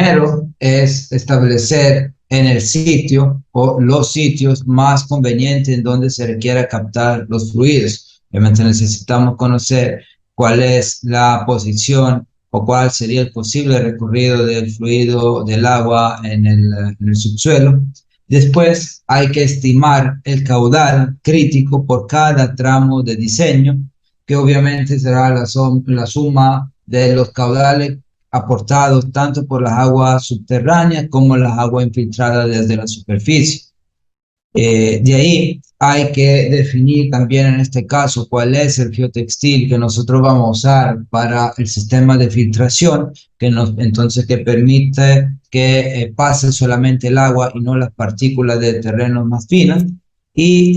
primero es establecer en el sitio o los sitios más convenientes en donde se requiera captar los fluidos. Obviamente necesitamos conocer cuál es la posición o cuál sería el posible recorrido del fluido del agua en el subsuelo. Después hay que estimar el caudal crítico por cada tramo de diseño, que obviamente será la suma de los caudales aportados tanto por las aguas subterráneas como las aguas infiltradas desde la superficie. De ahí hay que definir también en este caso cuál es el geotextil que nosotros vamos a usar para el sistema de filtración, entonces que permite que pase solamente el agua y no las partículas de terreno más finas. Y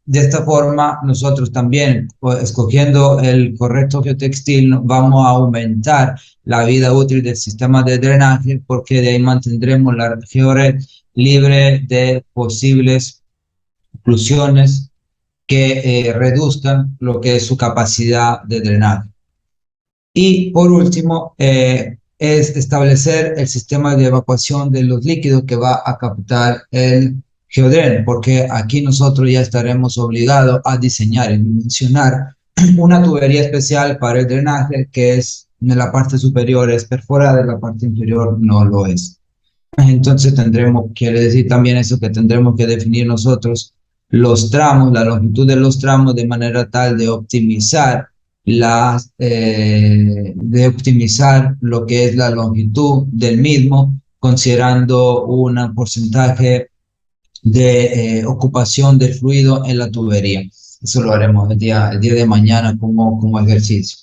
de esta forma nosotros también, escogiendo el correcto geotextil, vamos a aumentar la vida útil del sistema de drenaje, porque de ahí mantendremos la geored libre de posibles oclusiones que reduzcan lo que es su capacidad de drenaje. Y por último, es establecer el sistema de evacuación de los líquidos que va a captar el geodren, porque aquí nosotros ya estaremos obligados a diseñar y dimensionar una tubería especial para el drenaje, que es en la parte superior es perforada, en la parte inferior no lo es. Entonces quiere decir también eso, que tendremos que definir nosotros los tramos, la longitud de los tramos, de manera tal de optimizar lo que es la longitud del mismo, considerando un porcentaje de ocupación del fluido en la tubería. Eso lo haremos el día de mañana como ejercicio.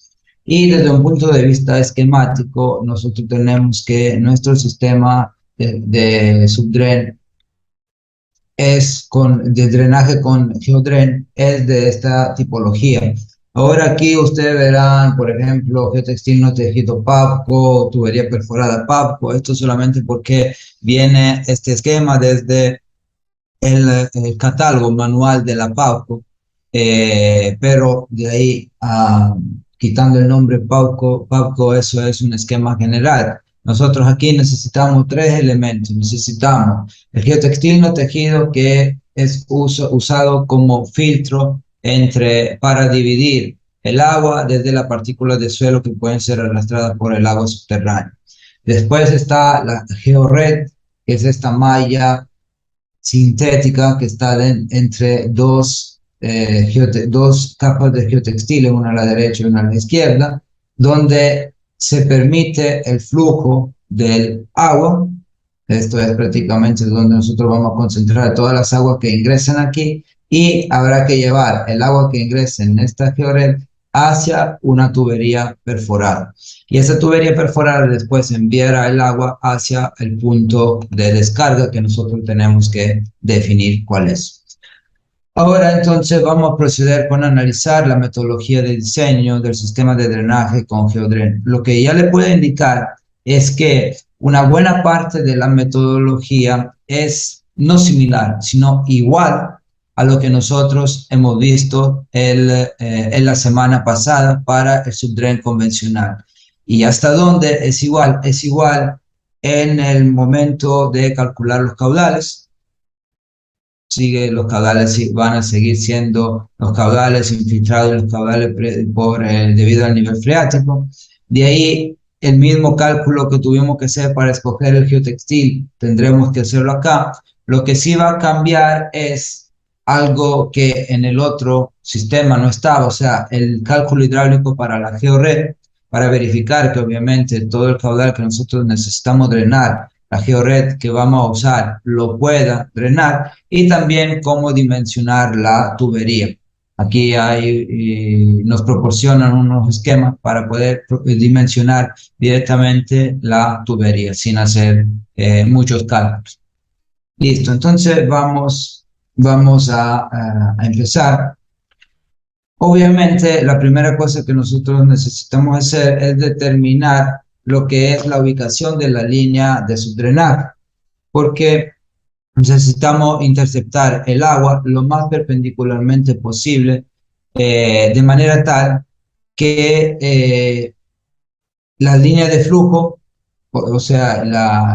Y desde un punto de vista esquemático, nosotros tenemos que nuestro sistema de subdren de drenaje con geodren es de esta tipología. Ahora aquí ustedes verán, por ejemplo, geotextil no tejido PAPCO, tubería perforada PAPCO. Esto solamente porque viene este esquema desde el catálogo manual de la PAPCO, pero de ahí quitando el nombre PAPCO, eso es un esquema general. Nosotros aquí necesitamos tres elementos. Necesitamos el geotextil no tejido, que es usado como filtro para dividir el agua desde las partículas de suelo que pueden ser arrastradas por el agua subterránea. Después está la geored, que es esta malla sintética que está entre dos capas de geotextil, una a la derecha y una a la izquierda, donde se permite el flujo del agua. Esto es prácticamente donde nosotros vamos a concentrar todas las aguas que ingresan aquí, y habrá que llevar el agua que ingrese en esta geored hacia una tubería perforada. Y esa tubería perforada después enviará el agua hacia el punto de descarga, que nosotros tenemos que definir cuál es. Ahora entonces vamos a proceder con analizar la metodología de diseño del sistema de drenaje con geodren. Lo que ya le puedo indicar es que una buena parte de la metodología es no similar, sino igual a lo que nosotros hemos visto en la semana pasada para el subdren convencional. ¿Y hasta dónde es igual? Es igual en el momento de calcular los caudales. Los caudales van a seguir siendo los caudales infiltrados, los caudales debido al nivel freático. De ahí el mismo cálculo que tuvimos que hacer para escoger el geotextil, tendremos que hacerlo acá. Lo que sí va a cambiar es algo que en el otro sistema no estaba, o sea, el cálculo hidráulico para la geored, para verificar que obviamente todo el caudal que nosotros necesitamos drenar, la geored que vamos a usar lo pueda drenar, y también cómo dimensionar la tubería. Aquí nos proporcionan unos esquemas para poder dimensionar directamente la tubería sin hacer muchos cálculos. Listo, entonces vamos a empezar. Obviamente, la primera cosa que nosotros necesitamos hacer es determinar lo que es la ubicación de la línea de subdrenaje, porque necesitamos interceptar el agua lo más perpendicularmente posible, de manera tal que la línea de flujo o sea,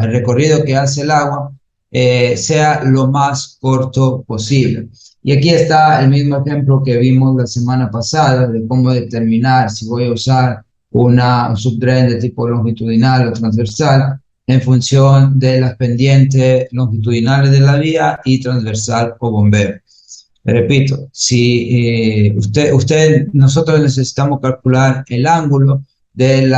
el recorrido que hace el agua sea lo más corto posible. Y aquí está el mismo ejemplo que vimos la semana pasada de cómo determinar si voy a usar un subdren de tipo longitudinal o transversal en función de las pendientes longitudinales de la vía y transversal o bombeo. Repito, si nosotros necesitamos calcular el ángulo del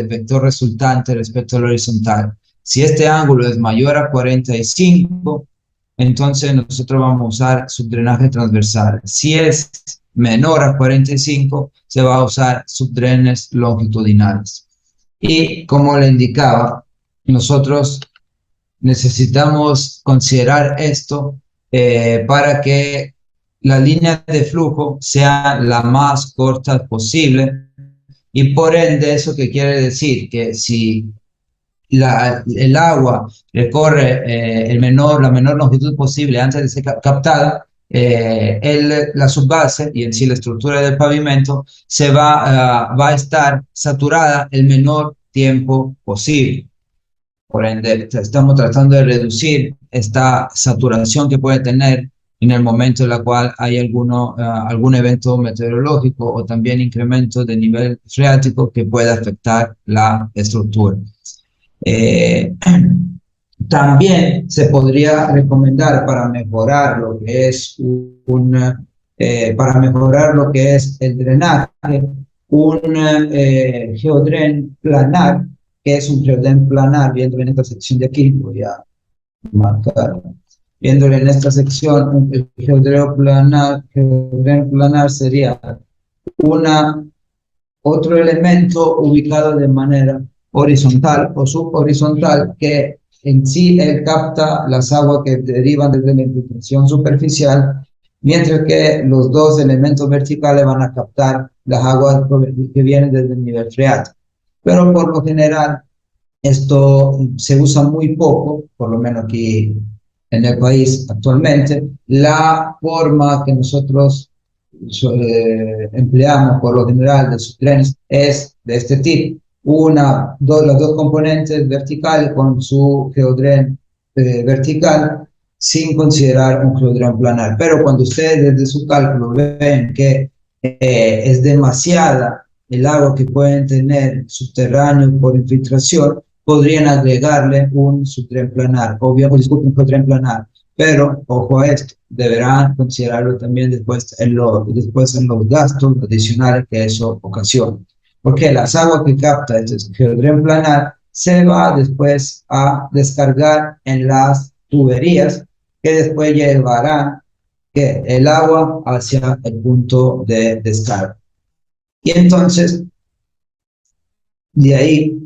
vector resultante respecto al horizontal. Si este ángulo es mayor a 45, entonces nosotros vamos a usar subdrenaje transversal. Si es menor a 45, se va a usar subdrenes longitudinales. Y como le indicaba, nosotros necesitamos considerar esto para que la línea de flujo sea la más corta posible y por ende eso que quiere decir que si el agua recorre la menor longitud posible antes de ser captada, la subbase y en sí la estructura del pavimento va a estar saturada el menor tiempo posible. Por ende, estamos tratando de reducir esta saturación que puede tener en el momento en el cual hay algún evento meteorológico o también incremento de nivel freático que pueda afectar la estructura. Eh, También se podría recomendar para mejorar lo que es para mejorar lo que es el drenaje, un geodren planar, que es un geodren planar, viendo en esta sección de aquí, voy a marcar, viéndole en esta sección, el geodren planar sería una otro elemento ubicado de manera horizontal o subhorizontal que en sí él capta las aguas que derivan desde la infiltración superficial, mientras que los dos elementos verticales van a captar las aguas que vienen desde el nivel freático. Pero por lo general esto se usa muy poco, por lo menos aquí en el país actualmente. La forma que nosotros empleamos por lo general de sus trenes es de este tipo. Las dos componentes verticales con su geodren vertical sin considerar un geodren planar. Pero cuando ustedes desde su cálculo ven que es demasiada el agua que pueden tener subterráneo por infiltración, podrían agregarle un subtren planar, obviamente, disculpen, un geodren planar. Pero, ojo a esto, deberán considerarlo también después en los gastos adicionales que eso ocasiona. Porque las aguas que capta este geodren planar se va después a descargar en las tuberías que después llevarán el agua hacia el punto de descarga. Y entonces, de ahí,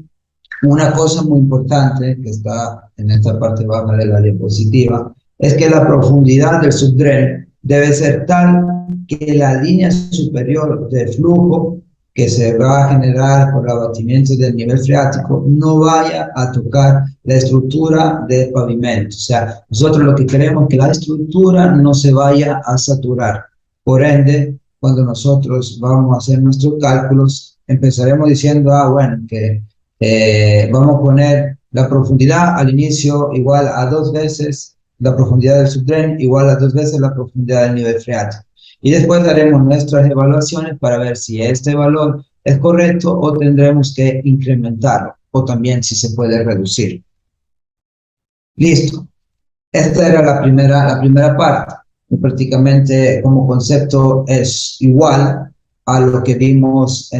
una cosa muy importante que está en esta parte baja de la diapositiva es que la profundidad del subdren debe ser tal que la línea superior de flujo que se va a generar por el abatimiento del nivel freático no vaya a tocar la estructura del pavimento. O sea, nosotros lo que queremos es que la estructura no se vaya a saturar. Por ende, cuando nosotros vamos a hacer nuestros cálculos, empezaremos diciendo, bueno, que vamos a poner la profundidad al inicio igual a 2 veces la profundidad del subdren, igual a 2 veces la profundidad del nivel freático. Y después haremos nuestras evaluaciones para ver si este valor es correcto o tendremos que incrementarlo, o también si se puede reducir. Listo. Esta era la primera parte. Y prácticamente como concepto es igual a lo que vimos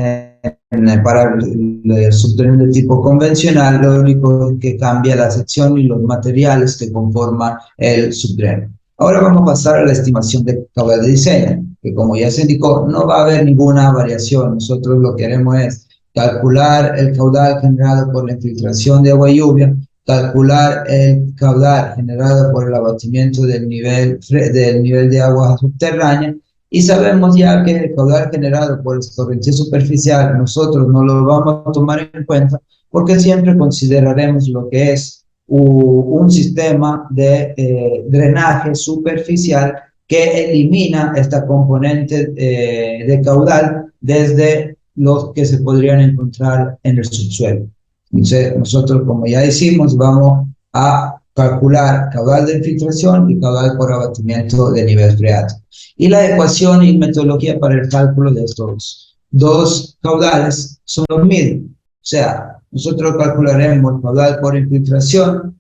para el subdren de tipo convencional. Lo único que cambia la sección y los materiales que conforman el subdren. Ahora vamos a pasar a la estimación de caudal de diseño, que como ya se indicó, no va a haber ninguna variación. Nosotros lo que haremos es calcular el caudal generado por la infiltración de agua y lluvia, calcular el caudal generado por el abatimiento del nivel de agua subterránea, y sabemos ya que el caudal generado por escorrentía superficial nosotros no lo vamos a tomar en cuenta porque siempre consideraremos lo que es un sistema de drenaje superficial que elimina esta componente de caudal desde los que se podrían encontrar en el subsuelo. Entonces, nosotros, como ya hicimos, vamos a calcular caudal de infiltración y caudal por abatimiento de nivel freático. Y la ecuación y metodología para el cálculo de estos dos caudales son los mismos. O sea, nosotros calcularemos el caudal por infiltración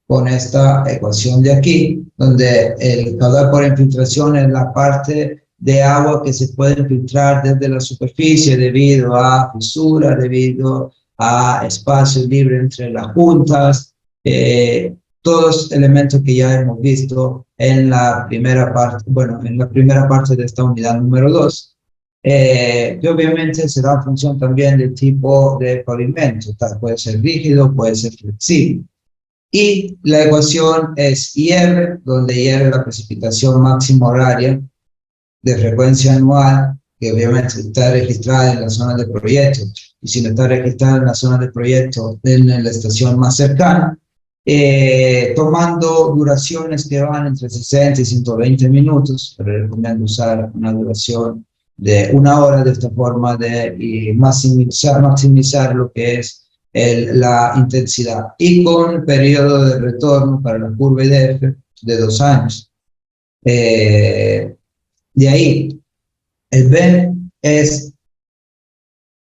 con esta ecuación de aquí, donde el caudal por infiltración es la parte de agua que se puede infiltrar desde la superficie debido a fisura, debido a espacio libre entre las juntas, todos elementos que ya hemos visto en la primera parte, bueno, en la primera parte de esta unidad número 2. Que obviamente será en función también del tipo de pavimento, puede ser rígido, puede ser flexible. Y la ecuación es IR, donde IR es la precipitación máxima horaria de frecuencia anual, que obviamente está registrada en la zona de proyecto, y si no está registrada en la zona de proyecto, en la estación más cercana, tomando duraciones que van entre 60 y 120 minutos, pero recomiendo usar una duración de 1 hora de esta forma de maximizar lo que es la intensidad, y con periodo de retorno para la curva IDF de 2 años. De ahí, el B es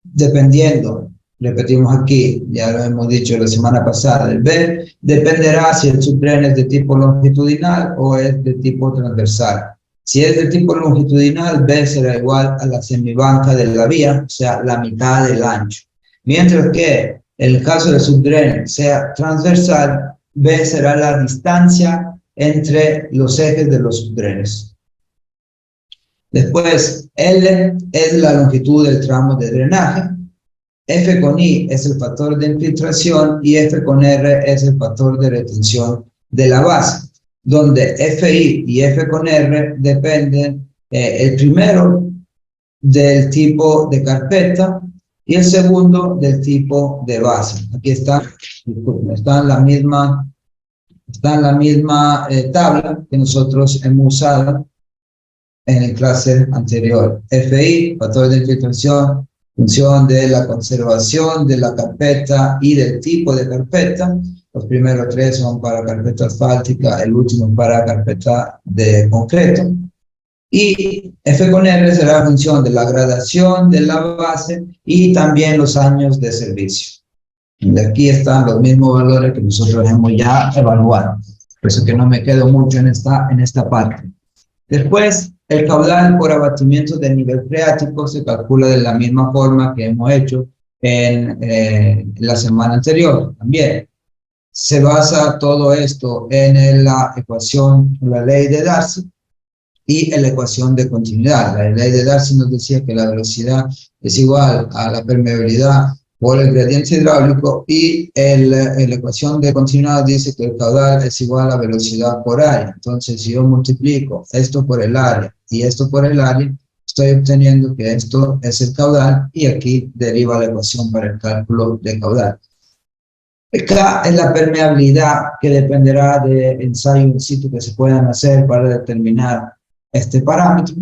dependiendo, repetimos aquí, ya lo hemos dicho la semana pasada, el B dependerá si el subdren es de tipo longitudinal o es de tipo transversal. Si es de tipo longitudinal, B será igual a la semibanca de la vía, o sea, la mitad del ancho. Mientras que en el caso del subdren sea transversal, B será la distancia entre los ejes de los subdrenes. Después, L es la longitud del tramo de drenaje, F con I es el factor de infiltración y F con R es el factor de retención de la base, donde FI y F con R dependen, el primero del tipo de carpeta y el segundo del tipo de base. Aquí está en la misma tabla que nosotros hemos usado en la clase anterior. FI, factor de infiltración, función de la conservación de la carpeta y del tipo de carpeta. Los primeros 3 son para carpeta asfáltica, el último para carpeta de concreto. Y F con R será función de la gradación de la base y también los años de servicio. De aquí están los mismos valores que nosotros hemos ya evaluado. Por eso que no me quedo mucho en esta parte. Después, el caudal por abatimiento del nivel freático se calcula de la misma forma que hemos hecho en la semana anterior. También se basa todo esto en la ecuación, la ley de Darcy y en la ecuación de continuidad. La ley de Darcy nos decía que la velocidad es igual a la permeabilidad por el gradiente hidráulico, y la ecuación de continuidad dice que el caudal es igual a velocidad por área. Entonces, si yo multiplico esto por el área y esto por el área, estoy obteniendo que esto es el caudal, y aquí deriva la ecuación para el cálculo de caudal. Acá es la permeabilidad, que dependerá de ensayos in situ que se puedan hacer para determinar este parámetro.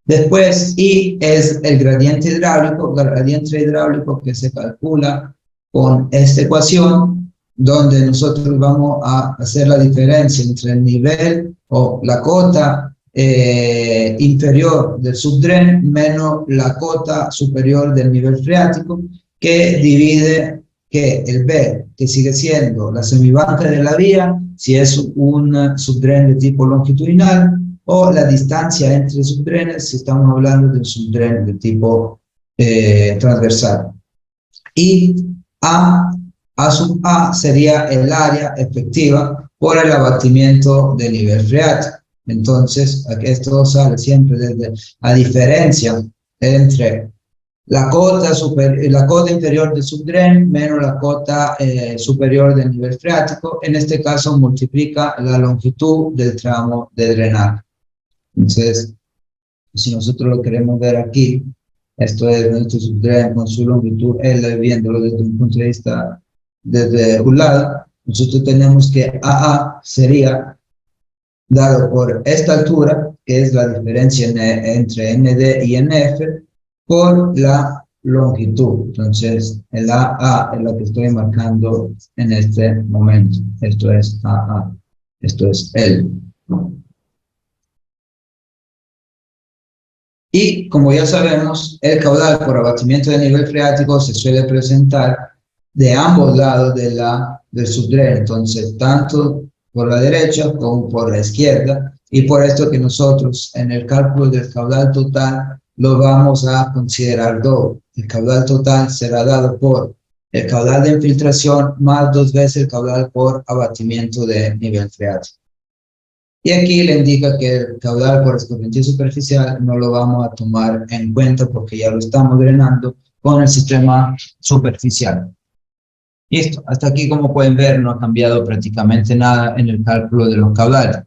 Después, I es el gradiente hidráulico que se calcula con esta ecuación, donde nosotros vamos a hacer la diferencia entre el nivel o la cota inferior del subdren menos la cota superior del nivel freático, que divide que el B, que sigue siendo la semibanca de la vía, si es un subdren de tipo longitudinal, o la distancia entre subdrenes si estamos hablando de un subdren de tipo transversal. Y A sub A sería el área efectiva por el abatimiento del nivel freático. Entonces, aquí esto sale siempre desde la diferencia entre la cota inferior del subdren menos la cota superior del nivel freático. En este caso multiplica la longitud del tramo de drenaje. Entonces, si nosotros lo queremos ver aquí, esto es nuestro subdren con su longitud L, viéndolo desde un punto de vista desde un lado, nosotros tenemos que AA sería dado por esta altura, que es la diferencia entre ND y NF, por la longitud. Entonces, el AA es lo que estoy marcando en este momento. Esto es AA. Esto es L. Y como ya sabemos, el caudal por abatimiento de nivel freático se suele presentar de ambos lados del subdreno, entonces tanto por la derecha como por la izquierda, y por esto que nosotros en el cálculo del caudal total lo vamos a considerar doble. El caudal total será dado por el caudal de infiltración más 2 veces el caudal por abatimiento de nivel freático. Y aquí le indica que el caudal por escorrentía superficial no lo vamos a tomar en cuenta porque ya lo estamos drenando con el sistema superficial. Listo, hasta aquí como pueden ver no ha cambiado prácticamente nada en el cálculo de los caudales.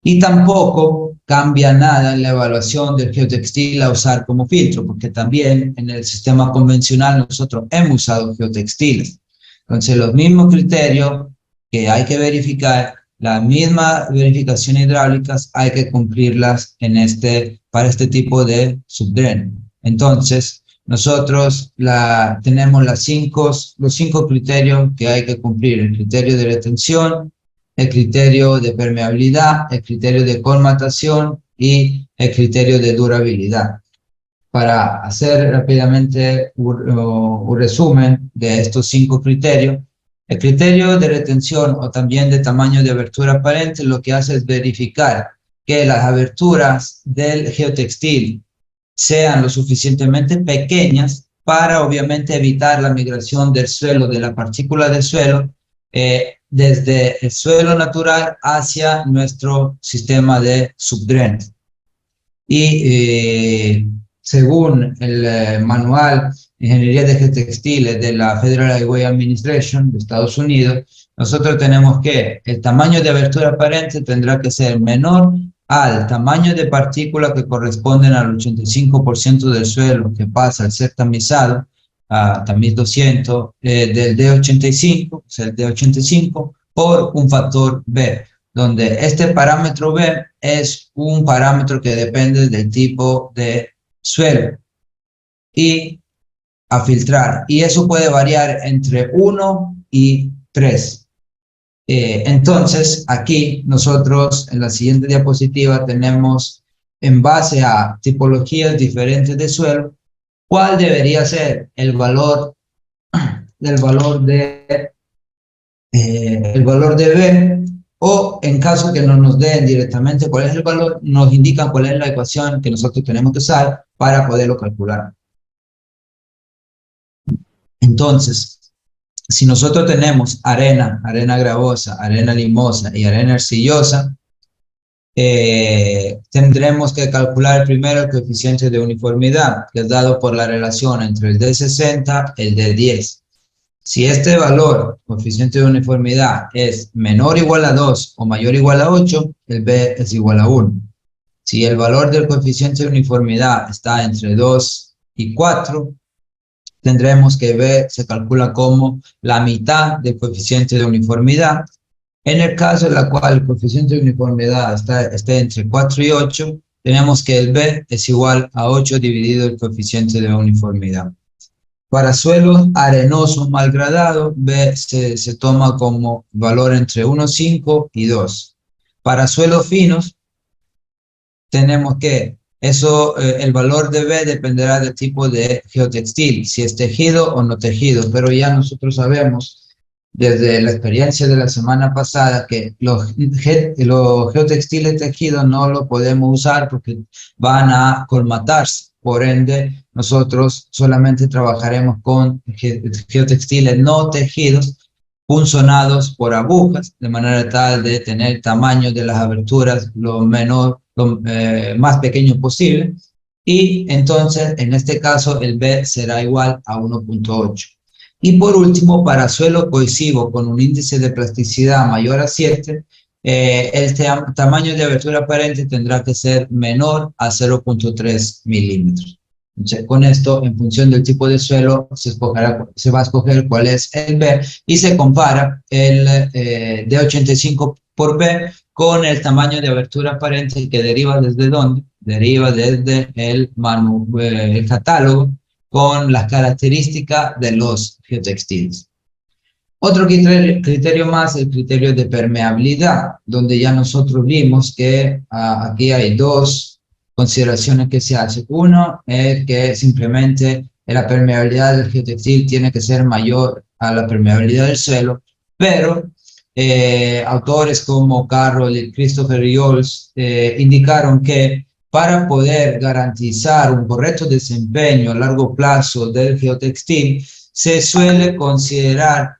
Y tampoco cambia nada en la evaluación del geotextil a usar como filtro, porque también en el sistema convencional nosotros hemos usado geotextiles. Entonces los mismos criterios que hay que verificar, las mismas verificaciones hidráulicas hay que cumplirlas para este tipo de subdreno. Entonces, nosotros tenemos los 5 criterios que hay que cumplir: el criterio de retención, el criterio de permeabilidad, el criterio de colmatación y el criterio de durabilidad. Para hacer rápidamente un resumen de estos 5 criterios, el criterio de retención o también de tamaño de abertura aparente lo que hace es verificar que las aberturas del geotextil sean lo suficientemente pequeñas para obviamente evitar la migración del suelo, de la partícula del suelo, desde el suelo natural hacia nuestro sistema de subdreno. Y según el manual de Ingeniería de Geotextiles de la Federal Highway Administration de Estados Unidos, nosotros tenemos que el tamaño de abertura aparente tendrá que ser menor al tamaño de partícula que corresponden al 85% del suelo que pasa al ser tamizado, a tamiz 200, del D85, o sea, el D85, por un factor B, donde este parámetro B es un parámetro que depende del tipo de suelo y a filtrar, y eso puede variar entre 1 y 3. Entonces, aquí nosotros en la siguiente diapositiva tenemos, en base a tipologías diferentes de suelo, cuál debería ser el valor de B, o en caso que no nos den directamente cuál es el valor, nos indican cuál es la ecuación que nosotros tenemos que usar para poderlo calcular. Entonces, si nosotros tenemos arena gravosa, arena limosa y arena arcillosa, tendremos que calcular primero el coeficiente de uniformidad, que es dado por la relación entre el D60 y el D10. Si este valor, coeficiente de uniformidad, es menor o igual a 2 o mayor o igual a 8, el B es igual a 1. Si el valor del coeficiente de uniformidad está entre 2 y 4, tendremos que B se calcula como la mitad del coeficiente de uniformidad. En el caso en el cual el coeficiente de uniformidad esté entre 4 y 8, tenemos que el B es igual a 8 dividido el coeficiente de uniformidad. Para suelos arenosos malgradados, B se toma como valor entre 1,5 y 2. Para suelos finos, tenemos que el valor de B dependerá del tipo de geotextil, si es tejido o no tejido, pero ya nosotros sabemos desde la experiencia de la semana pasada que los geotextiles tejidos no lo podemos usar porque van a colmatarse. Por ende, nosotros solamente trabajaremos con geotextiles no tejidos, punzonados por agujas, de manera tal de tener tamaño de las aberturas lo más pequeño posible. Y entonces, en este caso, el B será igual a 1,8. Y por último, para suelo cohesivo con un índice de plasticidad mayor a 7, el tamaño de abertura aparente tendrá que ser menor a 0,3 milímetros. Entonces, con esto, en función del tipo de suelo, se va a escoger cuál es el B y se compara el D85 por B con el tamaño de abertura aparente que deriva desde ¿dónde? Deriva desde el catálogo con las características de los geotextiles. Otro criterio más, el criterio de permeabilidad, donde ya nosotros vimos que aquí hay dos consideraciones que se hacen. Uno es que simplemente la permeabilidad del geotextil tiene que ser mayor a la permeabilidad del suelo, pero autores como Carroll y Christopher Yoles indicaron que para poder garantizar un correcto desempeño a largo plazo del geotextil, se suele considerar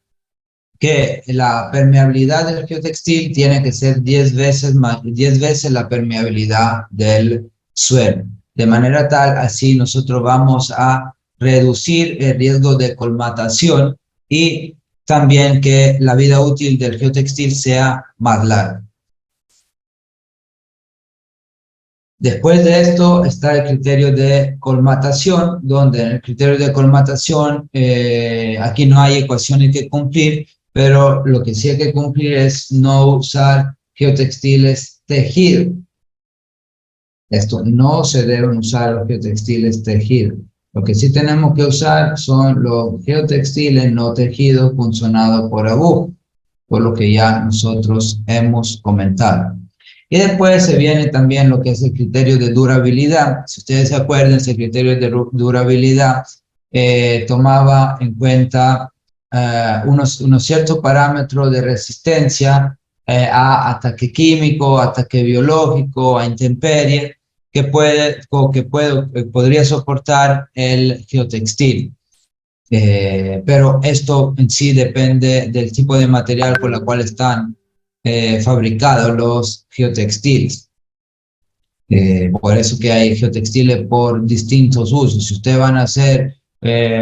que la permeabilidad del geotextil tiene que ser 10 veces, 10 veces la permeabilidad del suelo. De manera tal, así nosotros vamos a reducir el riesgo de colmatación y también que la vida útil del geotextil sea más larga. Después de esto está el criterio de colmatación, donde en el criterio de colmatación aquí no hay ecuaciones que cumplir, pero lo que sí hay que cumplir es no usar geotextiles tejidos. Esto no se deben usar los geotextiles tejidos. Lo que sí tenemos que usar son los geotextiles no tejidos funcionados por aguja, por lo que ya nosotros hemos comentado. Y después se viene también lo que es el criterio de durabilidad. Si ustedes se acuerdan, ese criterio de durabilidad tomaba en cuenta unos ciertos parámetros de resistencia a ataque químico, ataque biológico, a intemperie, podría soportar el geotextil. Pero esto en sí depende del tipo de material por el cual están fabricados los geotextiles. Por eso que hay geotextiles por distintos usos. Si ustedes van a hacer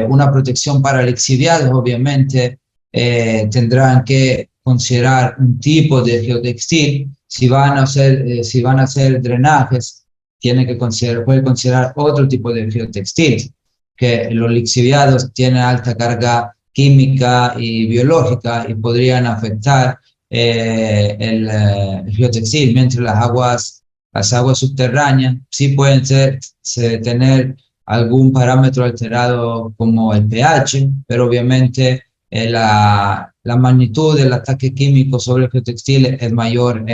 una protección para lixiviados, obviamente tendrán que considerar un tipo de geotextil. Si van a hacer drenajes, pueden considerar otro tipo de geotextil, que los lixiviados tienen alta carga química y biológica y podrían afectar el geotextil, mientras las aguas subterráneas sí pueden tener algún parámetro alterado como el pH, pero obviamente la magnitud del ataque químico sobre el geotextil es mayor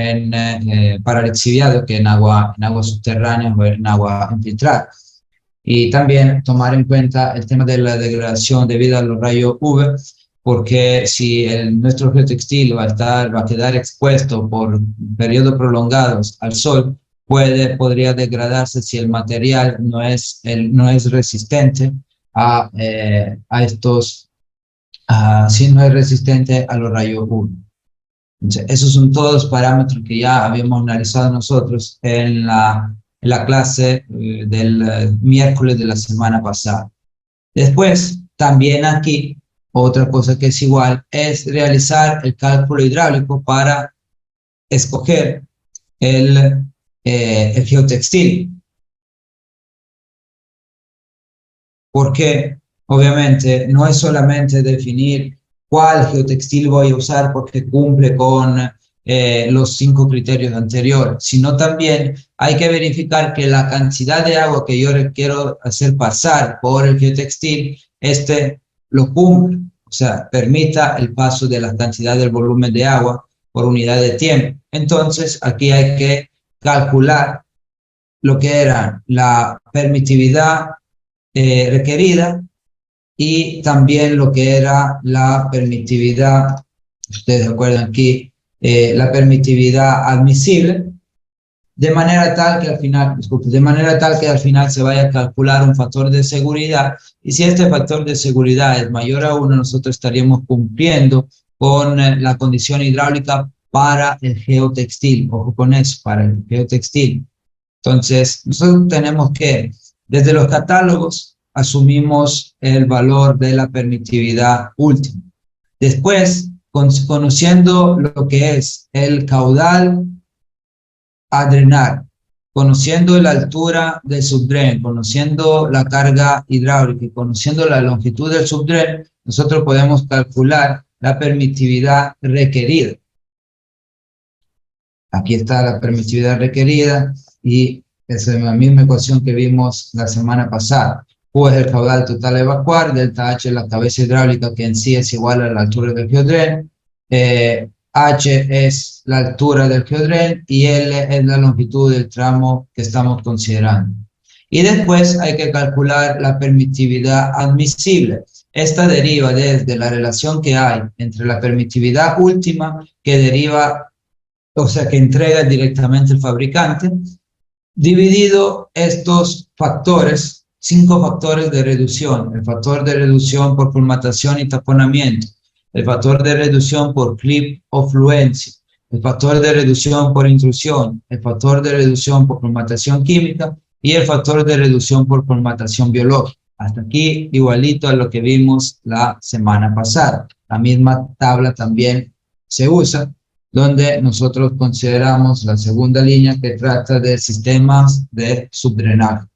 para lixiviado que en agua subterránea o en agua infiltrada. Y también tomar en cuenta el tema de la degradación debido a los rayos UV, porque si nuestro geotextil va a quedar expuesto por periodos prolongados al sol, podría degradarse si el material no es resistente si no es resistente a los rayos UV. Entonces, esos son todos parámetros que ya habíamos analizado nosotros en la clase del miércoles de la semana pasada. Después, también aquí, otra cosa que es igual, es realizar el cálculo hidráulico para escoger el geotextil. Porque obviamente no es solamente definir cuál geotextil voy a usar porque cumple con los 5 criterios anteriores, sino también hay que verificar que la cantidad de agua que yo quiero hacer pasar por el geotextil, lo cumple, o sea, permita el paso de la cantidad del volumen de agua por unidad de tiempo. Entonces, aquí hay que calcular lo que era la permitividad requerida y también lo que era la permitividad, ustedes recuerdan aquí, la permitividad admisible, de manera tal que al final se vaya a calcular un factor de seguridad, y si este factor de seguridad es mayor a 1, nosotros estaríamos cumpliendo con la condición hidráulica para el geotextil. Ojo con eso, para el geotextil. Entonces, nosotros tenemos que, desde los catálogos, asumimos el valor de la permitividad última. Después, conociendo lo que es el caudal a drenar, conociendo la altura del subdren, conociendo la carga hidráulica y conociendo la longitud del subdren, nosotros podemos calcular la permitividad requerida. Aquí está la permitividad requerida y es la misma ecuación que vimos la semana pasada. Q es el caudal total a evacuar, delta H es la cabeza hidráulica que en sí es igual a la altura del geodren, H es la altura del geodren y L es la longitud del tramo que estamos considerando. Y después hay que calcular la permitividad admisible. Esta deriva desde la relación que hay entre la permitividad última que deriva, o sea, que entrega directamente el fabricante, dividido estos factores, 5 factores de reducción: el factor de reducción por colmatación y taponamiento, el factor de reducción por clip o fluencia, el factor de reducción por intrusión, el factor de reducción por colmatación química y el factor de reducción por colmatación biológica. Hasta aquí igualito a lo que vimos la semana pasada. La misma tabla también se usa, donde nosotros consideramos la segunda línea que trata de sistemas de subdrenaje.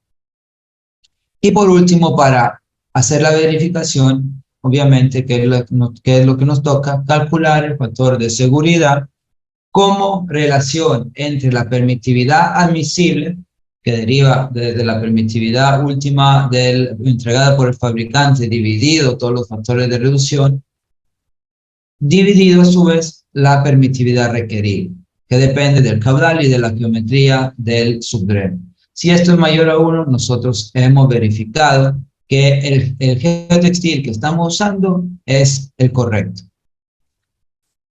Y por último, para hacer la verificación, obviamente, ¿qué es lo que nos toca? Calcular el factor de seguridad como relación entre la permitividad admisible, que deriva desde la permitividad última entregada por el fabricante, dividido todos los factores de reducción, dividido a su vez la permitividad requerida, que depende del caudal y de la geometría del subdreno. Si esto es mayor a 1, nosotros hemos verificado que el geotextil que estamos usando es el correcto.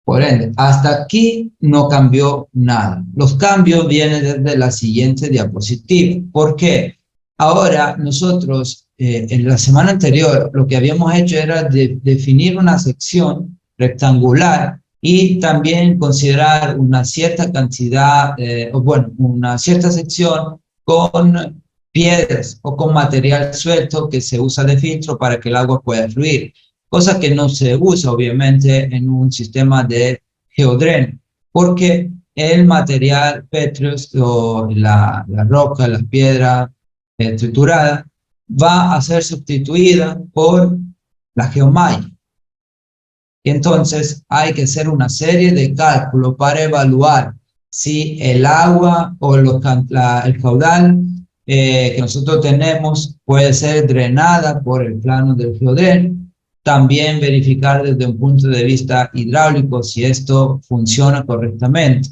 Por ende, hasta aquí no cambió nada. Los cambios vienen desde la siguiente diapositiva. ¿Por qué? Ahora nosotros, en la semana anterior, lo que habíamos hecho era definir una sección rectangular y también considerar una cierta cantidad, una cierta sección con piedras o con material suelto que se usa de filtro para que el agua pueda fluir, cosa que no se usa obviamente en un sistema de geodreno, porque el material pétreos o la roca, la piedra triturada, va a ser sustituida por la geomalla. Y entonces hay que hacer una serie de cálculos para evaluar si el agua o el caudal que nosotros tenemos puede ser drenada por el plano del geodreno. También verificar desde un punto de vista hidráulico si esto funciona correctamente.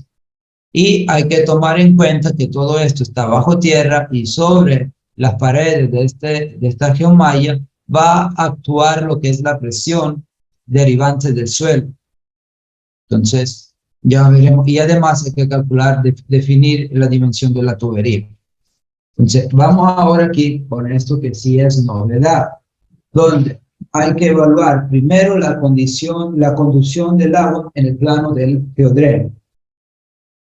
Y hay que tomar en cuenta que todo esto está bajo tierra y sobre las paredes de esta geomalla va a actuar lo que es la presión derivante del suelo. Entonces, ya veremos. Y además hay que calcular, definir la dimensión de la tubería. Entonces, vamos ahora aquí con esto que sí es novedad, donde hay que evaluar primero la conducción del agua en el plano del geodreno.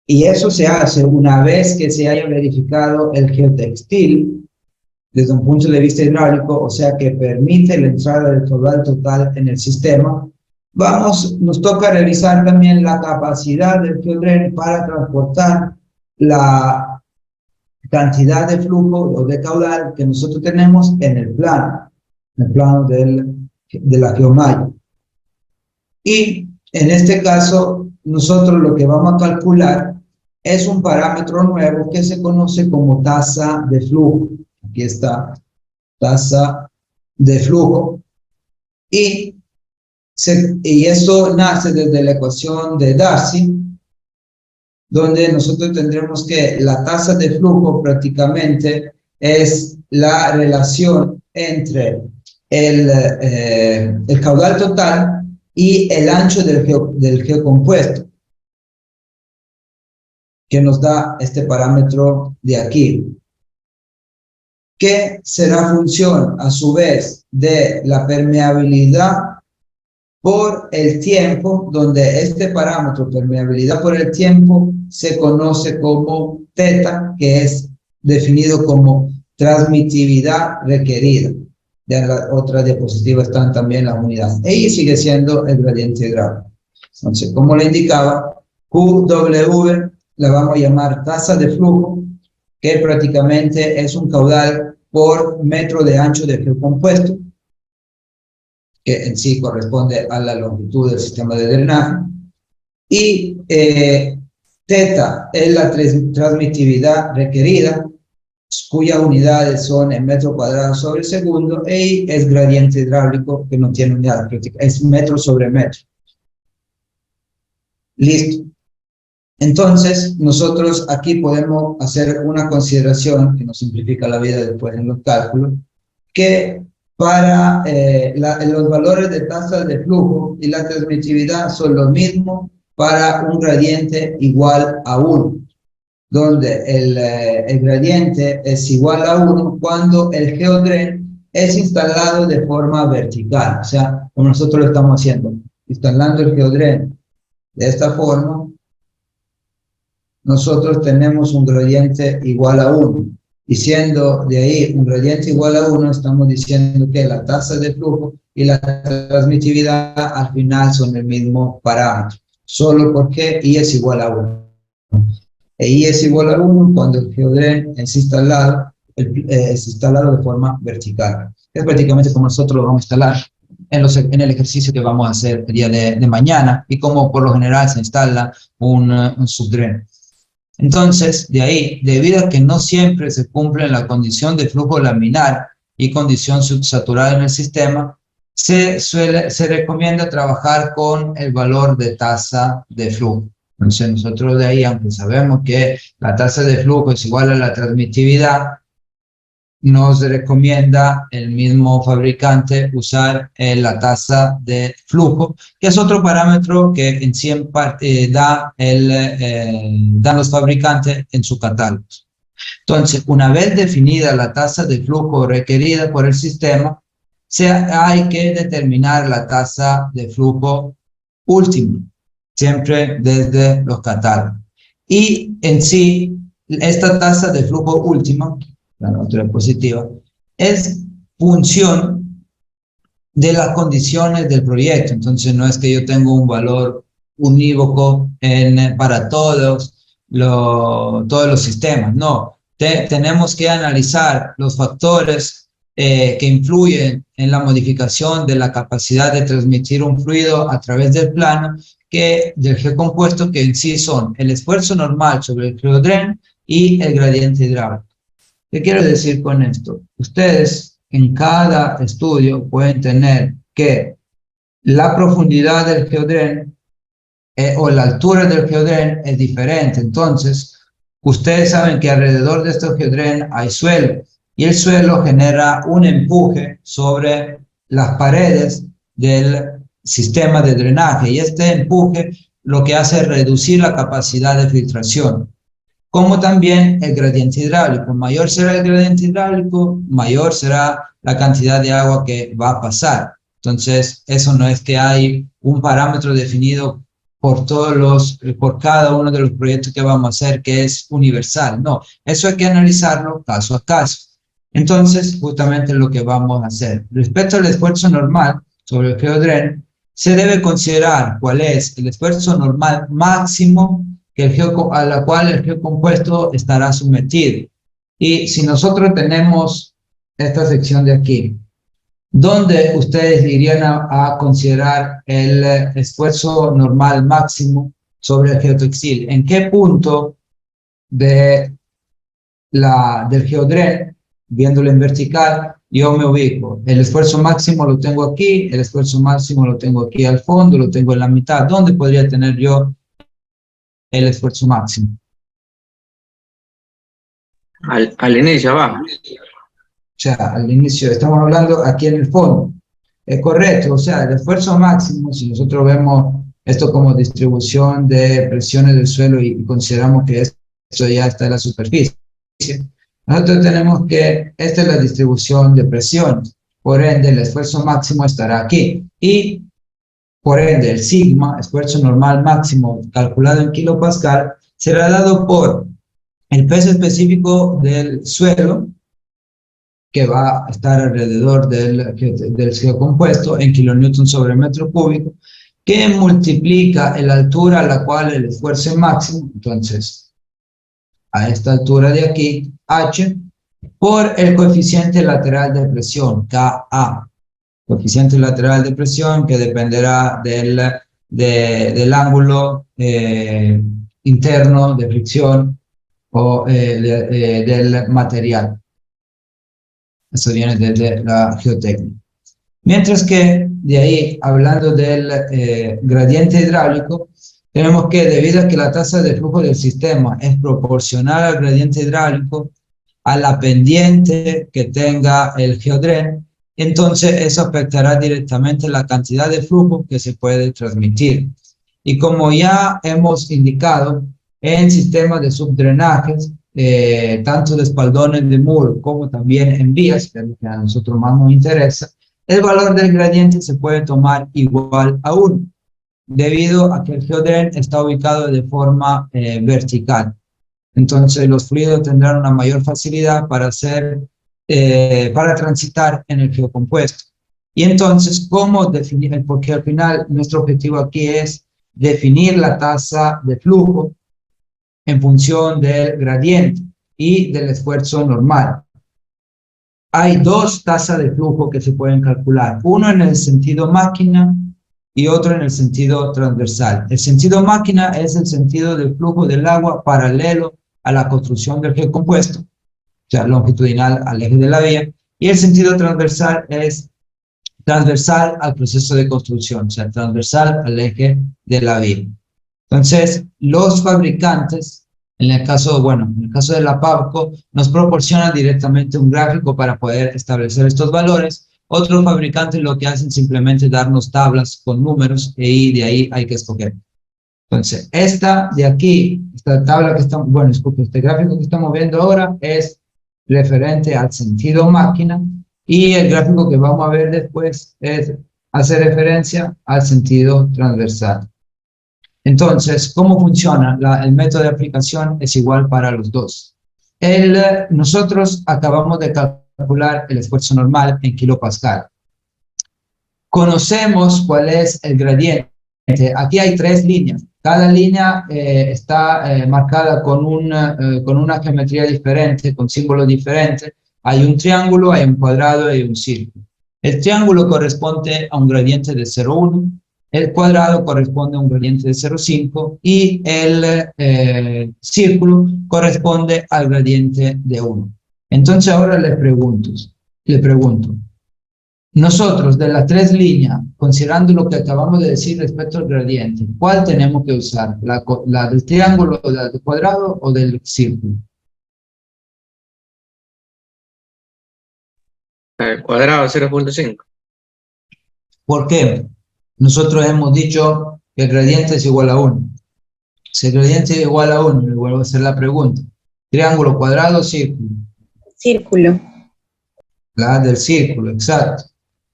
Y eso se hace una vez que se haya verificado el geotextil desde un punto de vista hidráulico, o sea que permite la entrada del caudal total en el sistema. Nos toca revisar también la capacidad del geodreno para transportar la cantidad de flujo o de caudal que nosotros tenemos en el plano de la geomalla. Y en este caso, nosotros lo que vamos a calcular es un parámetro nuevo que se conoce como tasa de flujo. Aquí está, tasa de flujo. Y esto nace desde la ecuación de Darcy, donde nosotros tendremos que la tasa de flujo prácticamente es la relación entre el caudal total y el ancho del geocompuesto, que nos da este parámetro de aquí, que será función a su vez de la permeabilidad por el tiempo, donde este parámetro, permeabilidad por el tiempo, se conoce como θ, que es definido como transmitividad requerida. Ya en la otra diapositiva están también las unidades. Y sigue siendo el gradiente hidráulico. Entonces, como le indicaba, QW la vamos a llamar tasa de flujo, que prácticamente es un caudal por metro de ancho del geocompuesto, que en sí corresponde a la longitud del sistema de drenaje. Y θ es la transmitividad requerida, cuyas unidades son en metro cuadrado sobre segundo, y es gradiente hidráulico, que no tiene unidad práctica, es metro sobre metro. Listo. Entonces, nosotros aquí podemos hacer una consideración que nos simplifica la vida después en los cálculos, que para los valores de tasa de flujo y la transmitividad son los mismos para un gradiente igual a 1, donde el gradiente es igual a 1 cuando el geodren es instalado de forma vertical, o sea, como nosotros lo estamos haciendo, instalando el geodren de esta forma, nosotros tenemos un gradiente igual a 1. Y siendo de ahí un gradiente igual a 1, estamos diciendo que la tasa de flujo y la transmitividad al final son el mismo parámetro. Solo porque I es igual a 1. E I es igual a 1 cuando el geodren es instalado de forma vertical. Es prácticamente como nosotros lo vamos a instalar en el ejercicio que vamos a hacer el día de mañana, y como por lo general se instala un subdren. Entonces, de ahí, debido a que no siempre se cumple la condición de flujo laminar y condición subsaturada en el sistema, se recomienda trabajar con el valor de tasa de flujo. Entonces, nosotros de ahí, aunque sabemos que la tasa de flujo es igual a la transmitividad, nos recomienda el mismo fabricante usar la tasa de flujo, que es otro parámetro que en sí en parte dan los fabricantes en su catálogo. Entonces, una vez definida la tasa de flujo requerida por el sistema, hay que determinar la tasa de flujo última, siempre desde los catálogos. Y en sí, esta tasa de flujo última, la nota positiva, es función de las condiciones del proyecto. Entonces, no es que yo tengo un valor unívoco para todos los sistemas. No, tenemos que analizar los factores que influyen en la modificación de la capacidad de transmitir un fluido a través del plano del geocompuesto, que en sí son el esfuerzo normal sobre el geodren y el gradiente hidráulico. ¿Qué quiero decir con esto? Ustedes en cada estudio pueden tener que la profundidad del geodren o la altura del geodren es diferente. Entonces, ustedes saben que alrededor de este geodren hay suelo, y el suelo genera un empuje sobre las paredes del sistema de drenaje, y este empuje lo que hace es reducir la capacidad de filtración. Como también el gradiente hidráulico. Mayor será el gradiente hidráulico, mayor será la cantidad de agua que va a pasar. Entonces, eso no es que hay un parámetro definido por cada uno de los proyectos que vamos a hacer que es universal. No, eso hay que analizarlo caso a caso. Entonces, justamente lo que vamos a hacer. Respecto al esfuerzo normal sobre el geodren, se debe considerar cuál es el esfuerzo normal máximo a la cual el geocompuesto estará sometido. Y si nosotros tenemos esta sección de aquí, ¿dónde ustedes irían a considerar el esfuerzo normal máximo sobre el geotextil? ¿En qué punto del geodren, viéndolo en vertical, yo me ubico? El esfuerzo máximo lo tengo aquí, el esfuerzo máximo lo tengo aquí al fondo, lo tengo en la mitad. ¿Dónde podría tener yo el esfuerzo máximo? Al inicio, abajo. O sea, al inicio, estamos hablando aquí en el fondo. Es correcto, o sea, el esfuerzo máximo, si nosotros vemos esto como distribución de presiones del suelo y consideramos que esto ya está en la superficie, nosotros tenemos que esta es la distribución de presiones. Por ende, el esfuerzo máximo estará aquí. Y por ende, el sigma, esfuerzo normal máximo calculado en kilopascal, será dado por el peso específico del suelo, que va a estar alrededor del geocompuesto en kilonewton sobre metro cúbico, que multiplica la altura a la cual el esfuerzo es máximo, entonces, a esta altura de aquí, H, por el coeficiente lateral de presión, Ka. Coeficiente lateral de presión que dependerá del ángulo interno de fricción o del material. Eso viene desde la geotécnica. Mientras que de ahí, hablando del gradiente hidráulico, tenemos que debido a que la tasa de flujo del sistema es proporcional al gradiente hidráulico, a la pendiente que tenga el geodren, entonces eso afectará directamente la cantidad de flujo que se puede transmitir. Y como ya hemos indicado, en sistemas de subdrenajes, tanto de espaldones de muro como también en vías, que es lo que a nosotros más nos interesa, el valor del gradiente se puede tomar igual a 1, debido a que el geodren está ubicado de forma vertical. Entonces los fluidos tendrán una mayor facilidad para transitar en el geocompuesto. Y entonces, ¿cómo definir? Porque al final nuestro objetivo aquí es definir la tasa de flujo en función del gradiente y del esfuerzo normal. Hay dos tasas de flujo que se pueden calcular, uno en el sentido máquina y otro en el sentido transversal. El sentido máquina es el sentido del flujo del agua paralelo a la construcción del geocompuesto, o sea, longitudinal al eje de la vía, y el sentido transversal es transversal al proceso de construcción, o sea, transversal al eje de la vía. Entonces, los fabricantes, en el caso de la PABCO, nos proporcionan directamente un gráfico para poder establecer estos valores. Otros fabricantes lo que hacen simplemente darnos tablas con números y de ahí hay que escoger. Entonces, esta de aquí, esta tabla que estamos, este gráfico que estamos viendo ahora es referente al sentido máquina y el gráfico que vamos a ver después hace referencia al sentido transversal. Entonces, ¿cómo funciona? El método de aplicación es igual para los dos. Nosotros acabamos de calcular el esfuerzo normal en kilopascal. Conocemos cuál es el gradiente. Aquí hay 3 líneas. Cada línea está marcada con una geometría diferente, con símbolos diferentes. Hay un triángulo, hay un cuadrado y un círculo. El triángulo corresponde a un gradiente de 0,1. El cuadrado corresponde a un gradiente de 0,5 y el círculo corresponde al gradiente de 1. Entonces ahora le pregunto, nosotros de las 3 líneas, considerando lo que acabamos de decir respecto al gradiente, ¿cuál tenemos que usar? ¿La del triángulo, la del cuadrado o del círculo? El cuadrado 0,5. ¿Por qué? Nosotros hemos dicho que el gradiente es igual a 1. Si el gradiente es igual a 1, le vuelvo a hacer la pregunta. Triángulo, cuadrado, círculo. Círculo. La del círculo, exacto.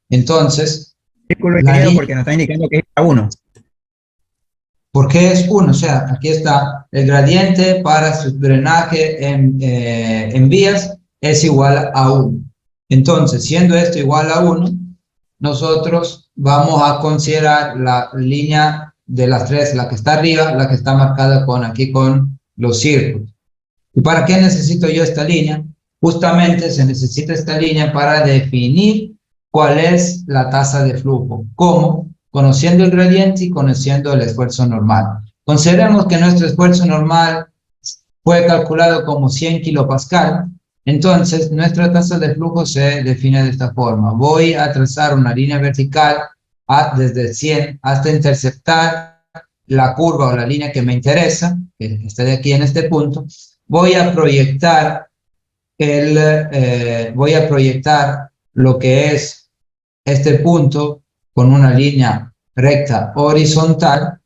Entonces, Círculo querido porque nos está indicando que es a 1. ¿Por qué es 1? O sea, aquí está el gradiente para su drenaje en vías es igual a 1. Entonces, siendo esto igual a 1, nosotros vamos a considerar la línea de las 3, la que está arriba, la que está marcada aquí con los círculos. ¿Y para qué necesito yo esta línea? Justamente se necesita esta línea para definir cuál es la tasa de flujo. ¿Cómo? Conociendo el gradiente y conociendo el esfuerzo normal. Consideremos que nuestro esfuerzo normal fue calculado como 100 kilopascal. Entonces, nuestra tasa de flujo se define de esta forma. Voy a trazar una línea vertical desde 100 hasta interceptar la curva o la línea que me interesa, que está de aquí en este punto. Voy a proyectar lo que es este punto con una línea recta horizontal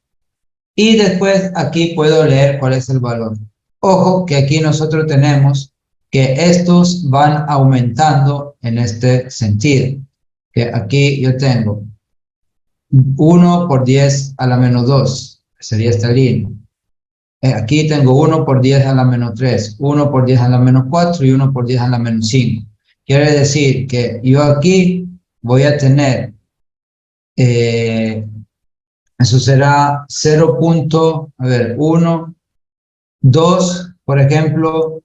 y después aquí puedo leer cuál es el valor. Ojo que aquí nosotros tenemos que estos van aumentando en este sentido. Que aquí yo tengo 1 por 10 a la menos 2, sería esta línea. Aquí tengo 1 por 10 a la menos 3, 1 por 10 a la menos 4 y 1 por 10 a la menos 5. Quiere decir que yo aquí voy a tener, eso será 0.1, 2, por ejemplo,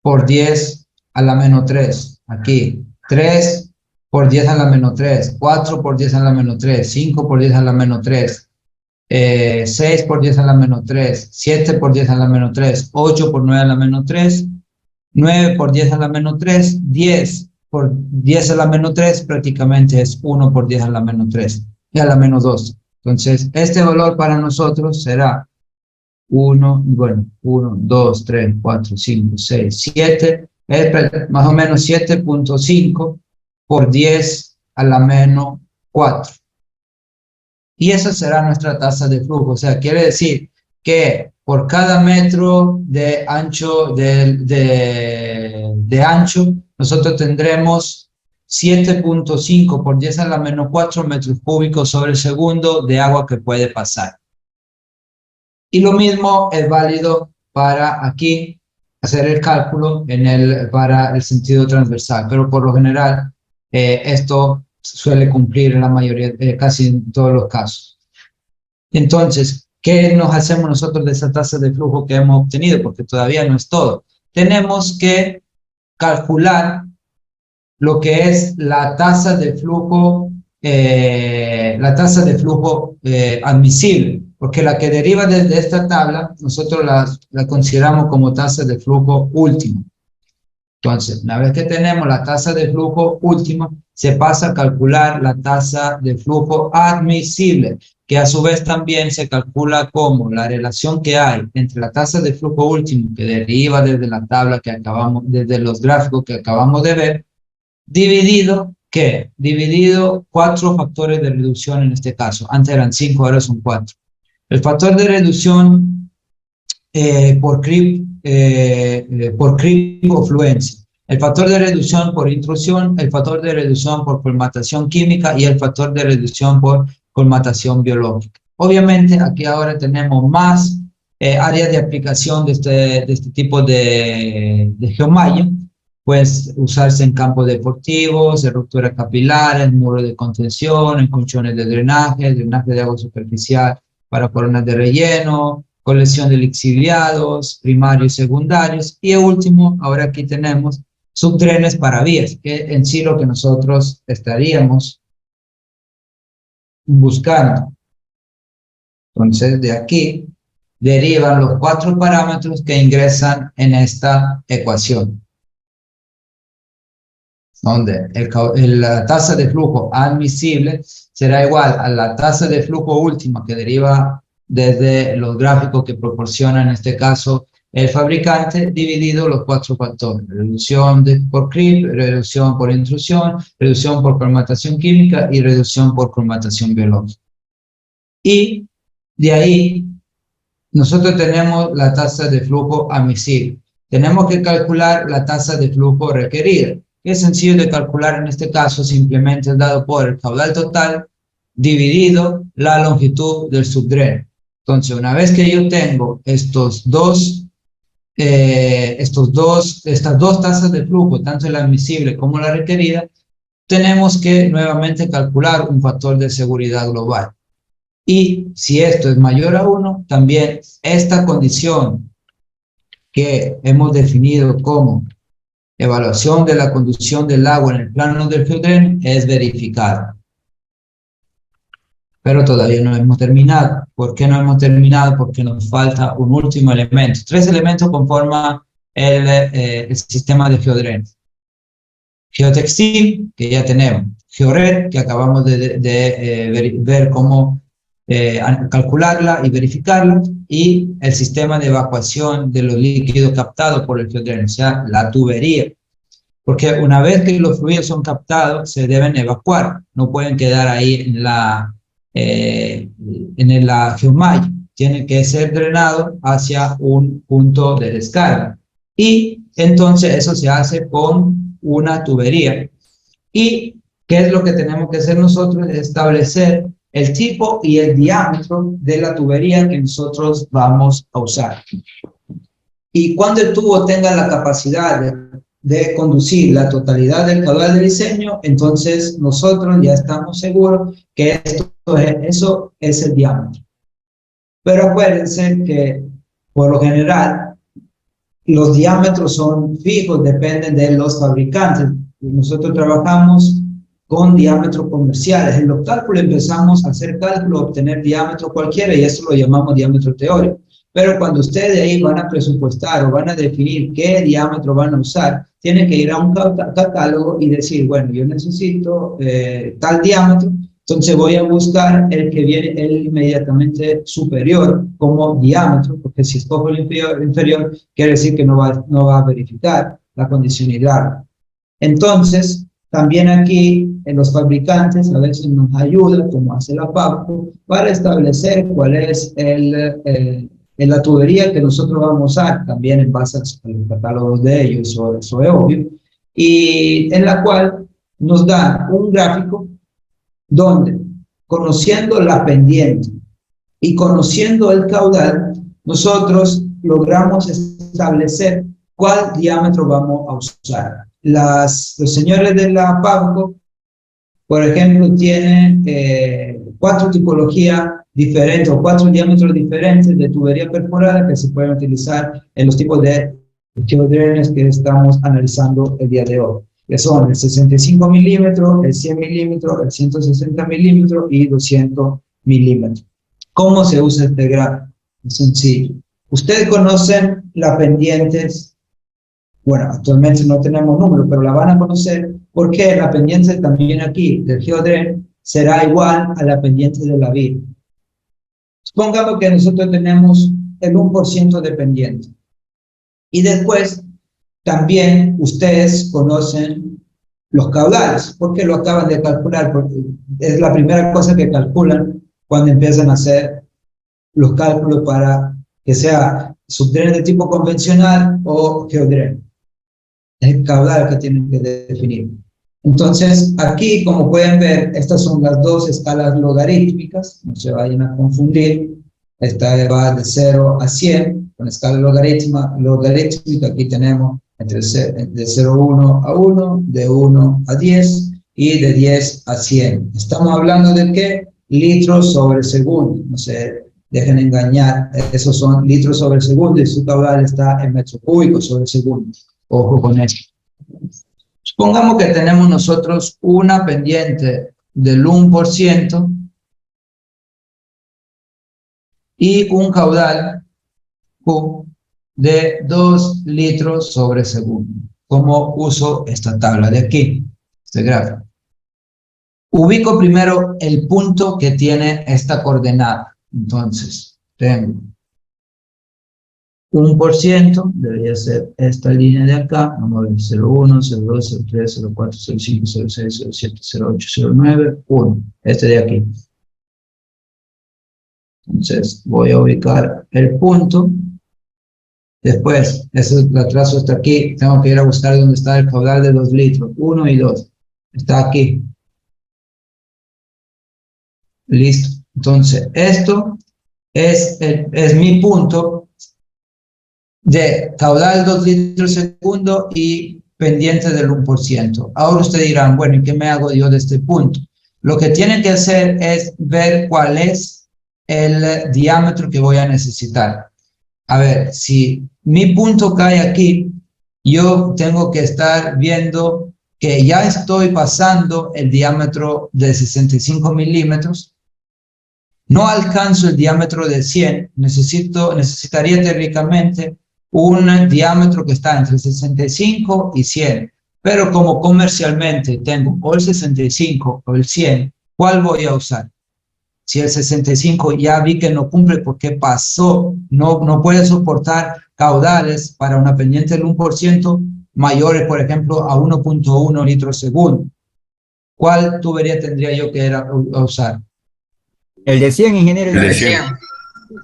por 10 a la menos 3. Aquí, 3 por 10 a la menos 3, 4 por 10 a la menos 3, 5 por 10 a la menos 3. 6 por 10 a la menos 3, 7 por 10 a la menos 3, 8 por 9 a la menos 3, 9 por 10 a la menos 3, 10 por 10 a la menos 3 prácticamente es 1 por 10 a la menos 3 y a la menos 2. Entonces, este valor para nosotros será 1, 2, 3, 4, 5, 6, 7, es más o menos 7.5 por 10 a la menos 4. Y esa será nuestra tasa de flujo. O sea, quiere decir que por cada metro de ancho, de ancho, nosotros tendremos 7.5 por 10 a la menos 4 metros cúbicos sobre segundo de agua que puede pasar. Y lo mismo es válido para aquí hacer el cálculo para el sentido transversal, pero por lo general esto suele cumplir en la mayoría, casi en todos los casos. Entonces, ¿qué nos hacemos nosotros de esa tasa de flujo que hemos obtenido? Porque todavía no es todo. Tenemos que calcular lo que es la tasa de flujo admisible, porque la que deriva desde esta tabla, nosotros la consideramos como tasa de flujo última. Entonces, una vez que tenemos la tasa de flujo última, se pasa a calcular la tasa de flujo admisible, que a su vez también se calcula como la relación que hay entre la tasa de flujo último, que deriva desde la tabla que acabamos, desde los gráficos que acabamos de ver, dividido, ¿qué? Dividido 4 factores de reducción en este caso. Antes eran 5, ahora son 4. El factor de reducción por creep o fluencia, el factor de reducción por intrusión, el factor de reducción por colmatación química y el factor de reducción por colmatación biológica. Obviamente aquí ahora tenemos más áreas de aplicación de este tipo de geomalla. Puede usarse en campos deportivos, en rupturas capilares, muros de contención, en colchones de drenaje, drenaje de agua superficial para coronas de relleno, colección de lixiviados, primarios y secundarios. Y el último, ahora aquí tenemos subdrenes para vías, que en sí lo que nosotros estaríamos buscando. Entonces, de aquí derivan los 4 parámetros que ingresan en esta ecuación, donde la tasa de flujo admisible será igual a la tasa de flujo última que deriva desde los gráficos que proporciona en este caso el fabricante, dividido los 4 factores: reducción por creep, reducción por intrusión, reducción por colmatación química y reducción por colmatación biológica. Y de ahí nosotros tenemos la tasa de flujo admisible. Tenemos que calcular la tasa de flujo requerida, que es sencillo de calcular en este caso, simplemente es dado por el caudal total dividido la longitud del subdreno. Entonces, una vez que yo tengo estas dos tasas de flujo, tanto la admisible como la requerida, tenemos que nuevamente calcular un factor de seguridad global. Y si esto es mayor a 1, también esta condición que hemos definido como evaluación de la conducción del agua en el plano del geodreno es verificada. Pero todavía no hemos terminado. ¿Por qué no hemos terminado? Porque nos falta un último elemento. 3 elementos conforman el sistema de geodreno. Geotextil, que ya tenemos. Geored, que acabamos de ver cómo calcularla y verificarla. Y el sistema de evacuación de los líquidos captados por el geodreno, o sea, la tubería. Porque una vez que los fluidos son captados, se deben evacuar. No pueden quedar ahí en la geomalla. Tienen que ser drenados hacia un punto de descarga. Y entonces eso se hace con una tubería. ¿Y qué es lo que tenemos que hacer nosotros? Establecer el tipo y el diámetro de la tubería que nosotros vamos a usar. Y cuando el tubo tenga la capacidad de conducir la totalidad del caudal de diseño, entonces nosotros ya estamos seguros que eso es el diámetro. Pero acuérdense que por lo general los diámetros son fijos, dependen de los fabricantes. Nosotros trabajamos con diámetros comerciales. En los cálculos empezamos a hacer cálculos, obtener diámetro cualquiera, y eso lo llamamos diámetro teórico. Pero cuando ustedes de ahí van a presupuestar o van a definir qué diámetro van a usar, tienen que ir a un catálogo y decir, bueno, yo necesito tal diámetro, entonces voy a buscar el que viene el inmediatamente superior como diámetro, porque si escojo el inferior quiere decir que no va a verificar la condición hidráulica. Entonces, también aquí los fabricantes a veces nos ayudan, como hace la PAPCO, para establecer cuál es la tubería que nosotros vamos a usar, también en base a los catálogos de ellos, eso es obvio, y en la cual nos da un gráfico donde, conociendo la pendiente y conociendo el caudal, nosotros logramos establecer cuál diámetro vamos a usar. Los señores de la PAPCO, por ejemplo, tienen 4 tipologías diferentes o 4 diámetros diferentes de tubería perforada que se pueden utilizar en los tipos de geodrenes que estamos analizando el día de hoy, que son el 65 milímetros, el 100 milímetros, el 160 milímetros y 200 milímetros. ¿Cómo se usa este gráfico? Es sencillo. Ustedes conocen las pendientes. Bueno, actualmente no tenemos números, pero la van a conocer porque la pendiente también aquí del geodren será igual a la pendiente de la vid. Supongamos que nosotros tenemos el 1% de pendiente. Y después también ustedes conocen los caudales, porque lo acaban de calcular, porque es la primera cosa que calculan cuando empiezan a hacer los cálculos para que sea subdren de tipo convencional o geodren. Es el caudal que tienen que definir. Entonces, aquí, como pueden ver, estas son las 2 escalas logarítmicas, no se vayan a confundir. Esta va de 0 a 100, con escala logarítmica, aquí tenemos de 0,1 a 1, de 1 a 10 y de 10 a 100. Estamos hablando de ¿qué? Litros sobre segundo, no se dejen engañar, esos son litros sobre segundo y su caudal está en metros cúbicos sobre segundo. Ojo con esto. Supongamos que tenemos nosotros una pendiente del 1% y un caudal de 2 litros sobre segundo. ¿Cómo uso esta tabla de aquí? Este gráfico. Ubico primero el punto que tiene esta coordenada. Entonces, tengo 1%, debería ser esta línea de acá, vamos a ver, 0,1, 0,2, 0,3, 0,4, 0,5, 0,6, 0,7, 0,8, 0,9, 1, este de aquí. Entonces, voy a ubicar el punto, después, ese la trazo hasta aquí, tengo que ir a buscar dónde está el caudal de 2 litros, 1 y 2, está aquí. Listo, entonces, esto es mi punto de caudal 2 litros segundo y pendiente del 1%. Ahora ustedes dirán, bueno, ¿y qué me hago yo de este punto? Lo que tienen que hacer es ver cuál es el diámetro que voy a necesitar. A ver, si mi punto cae aquí, yo tengo que estar viendo que ya estoy pasando el diámetro de 65 milímetros. No alcanzo el diámetro de 100, necesitaría teóricamente un diámetro que está entre 65 y 100, pero como comercialmente tengo o el 65 o el 100, ¿cuál voy a usar? Si el 65 ya vi que no cumple porque pasó, no puede soportar caudales para una pendiente del 1% mayores, por ejemplo, a 1.1 litros segundo. ¿Cuál tubería tendría yo que usar? El de 100, ingeniero. El de 100.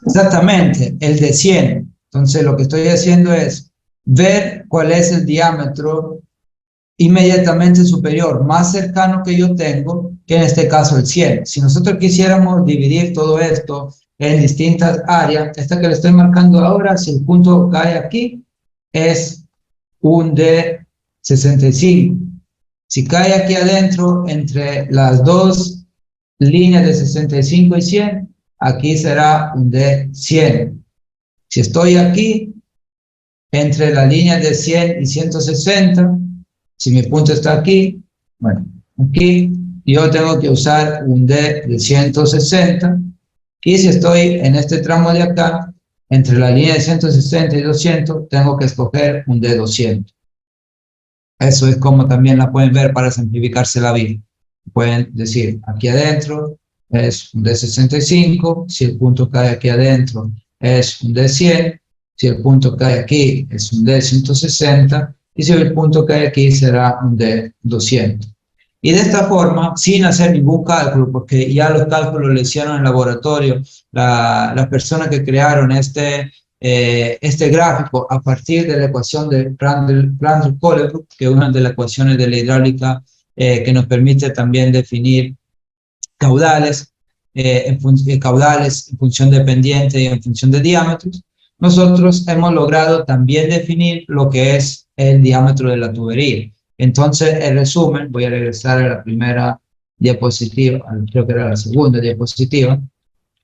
Exactamente, el de 100. Entonces, lo que estoy haciendo es ver cuál es el diámetro inmediatamente superior, más cercano que yo tengo, que en este caso el 100. Si nosotros quisiéramos dividir todo esto en distintas áreas, esta que le estoy marcando ahora, si el punto cae aquí, es un de 65. Si cae aquí adentro, entre las 2 líneas de 65 y 100, aquí será un de 100. Si estoy aquí, entre la línea de 100 y 160, si mi punto está aquí, bueno, Aquí yo tengo que usar un D de 160 y si estoy en este tramo de acá, entre la línea de 160 y 200, tengo que escoger un D 200. Eso es como también la pueden ver para simplificarse la vida. Pueden decir, aquí adentro es un D65, si el punto cae aquí adentro es un D100, si el punto cae aquí es un D160 y si el punto cae aquí será un D200. Y de esta forma, sin hacer ningún cálculo, porque ya los cálculos lo hicieron en laboratorio, las personas que crearon este gráfico a partir de la ecuación de Prandtl-Colebrooke, que es una de las ecuaciones de la hidráulica que nos permite también definir caudales, caudales en función de pendiente y en función de diámetros. Nosotros hemos logrado también definir lo que es el diámetro de la tubería. Entonces, en resumen, voy a regresar a la primera diapositiva, creo que era la segunda diapositiva,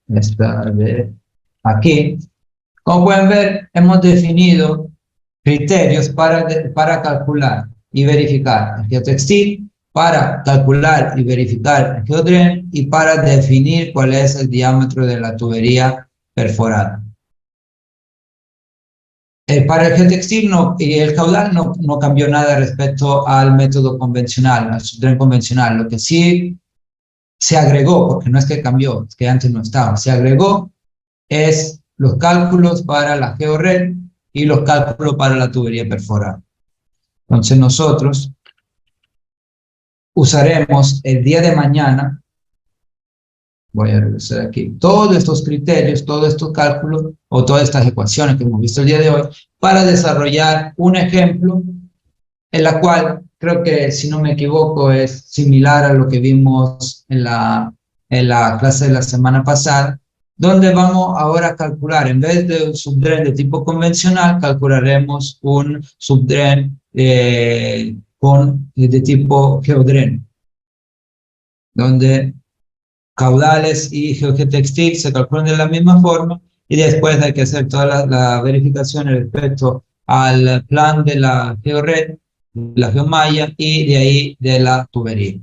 esta de aquí. Como pueden ver, hemos definido criterios para calcular y verificar el geotextil, para calcular y verificar el geodren y para definir cuál es el diámetro de la tubería perforada. Para el geotextil y el caudal no cambió nada respecto al método convencional, al subdren convencional. Lo que sí se agregó, porque no es que cambió, es que antes no estaba, se agregó es los cálculos para la georred y los cálculos para la tubería perforada. Entonces nosotros usaremos el día de mañana, voy a regresar aquí, todos estos criterios, todos estos cálculos o todas estas ecuaciones que hemos visto el día de hoy para desarrollar un ejemplo en la cual creo que, si no me equivoco, es similar a lo que vimos en la clase de la semana pasada, donde vamos ahora a calcular, en vez de un subdren de tipo convencional, calcularemos un subdren de tipo geodren, donde caudales y geotextil se calculan de la misma forma y después hay que hacer todas las verificaciones respecto al plan de la georred, la geomalla y de ahí de la tubería.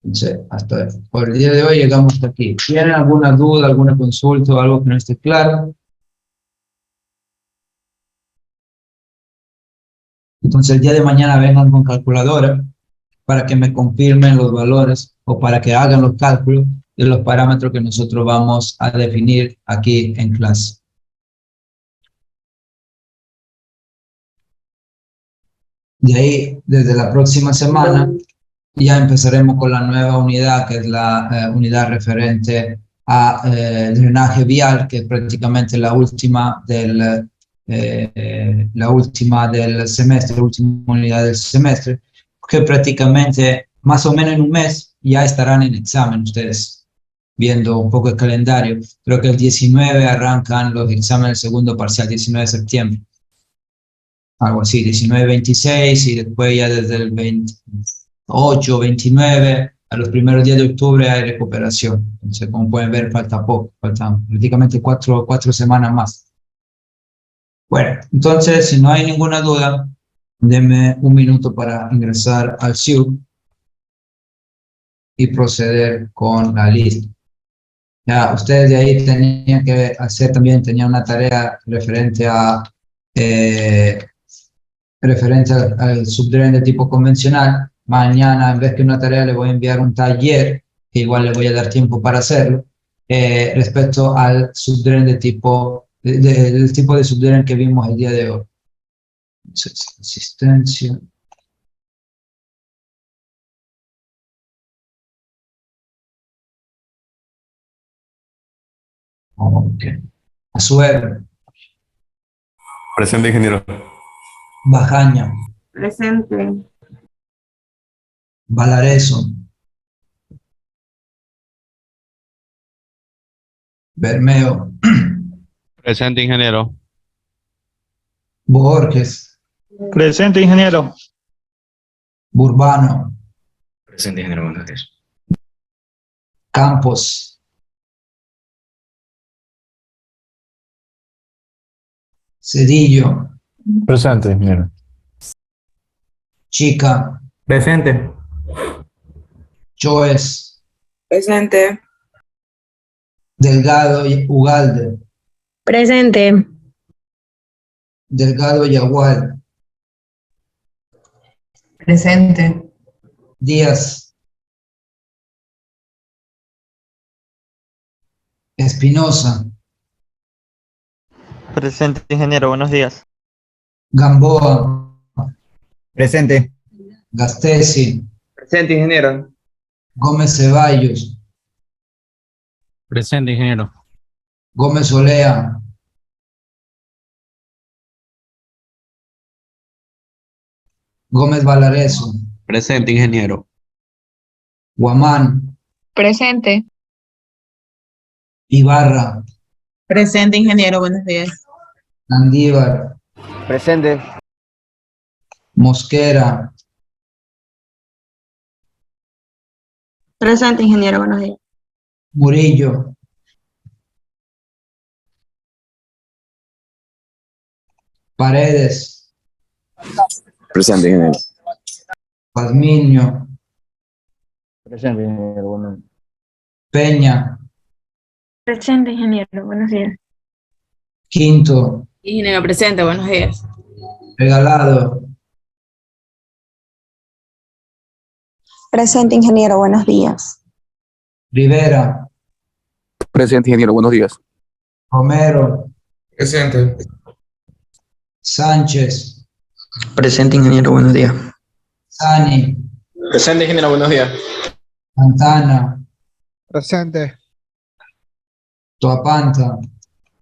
Entonces, hasta por el día de hoy llegamos hasta aquí. ¿Tienen alguna duda, alguna consulta o algo que no esté claro? Entonces, el día de mañana vengan con calculadora para que me confirmen los valores o para que hagan los cálculos de los parámetros que nosotros vamos a definir aquí en clase. De ahí, desde la próxima semana, ya empezaremos con la nueva unidad, que es la unidad referente a drenaje vial, que es prácticamente la última del semestre, la última unidad del semestre, que prácticamente más o menos en un mes ya estarán en examen ustedes, viendo un poco el calendario. Creo que el 19 arrancan los exámenes del segundo parcial, 19 de septiembre. Algo así, 19, 26 y después ya desde el 28, 29 a los primeros días de octubre hay recuperación. Entonces, como pueden ver, falta poco, faltan prácticamente cuatro semanas más. Bueno, entonces, si no hay ninguna duda, denme un minuto para ingresar al SIU y proceder con la lista. Ya, ustedes de ahí tenían que hacer también, tenían una tarea referente al subdren de tipo convencional. Mañana, en vez que una tarea, le voy a enviar un taller, que igual le voy a dar tiempo para hacerlo, respecto al subdren de tipo, del tipo de subdren que vimos el día de hoy. Entonces, asistencia. Ok. Azuero. Presente, ingeniero. Bajaña. Presente. Valareso. Bermeo. Presente, ingeniero. Borges. Presente, ingeniero. Burbano. Presente, ingeniero, buenos días. Campos. Cedillo. Presente, ingeniero. Chica. Presente. Choes, Presente. Delgado y Ugalde, Presente. Delgado Yagual, Presente. Díaz, Espinosa, Presente, ingeniero. Buenos días. Gamboa, Presente. Gastesi, Presente, ingeniero. Gómez Ceballos, Presente, ingeniero. Gómez Olea, Gómez Valareso, Presente, ingeniero. Guamán, Presente. Ibarra, Presente, ingeniero. Buenos días. Andívar, Presente. Mosquera, Presente, ingeniero. Buenos días. Murillo, Paredes, Presente, ingeniero. Pazmiño, Presente, ingeniero. Bueno. Peña, Presente, ingeniero. Buenos días. Quinto, Ingeniero, presente. Buenos días. Regalado, Presente, ingeniero. Buenos días. Rivera, Presente, ingeniero. Buenos días. Romero, Presente. Sánchez, Presente, ingeniero. Buenos días. Sani, Presente, ingeniero. Buenos días. Santana, Presente. Toapanta,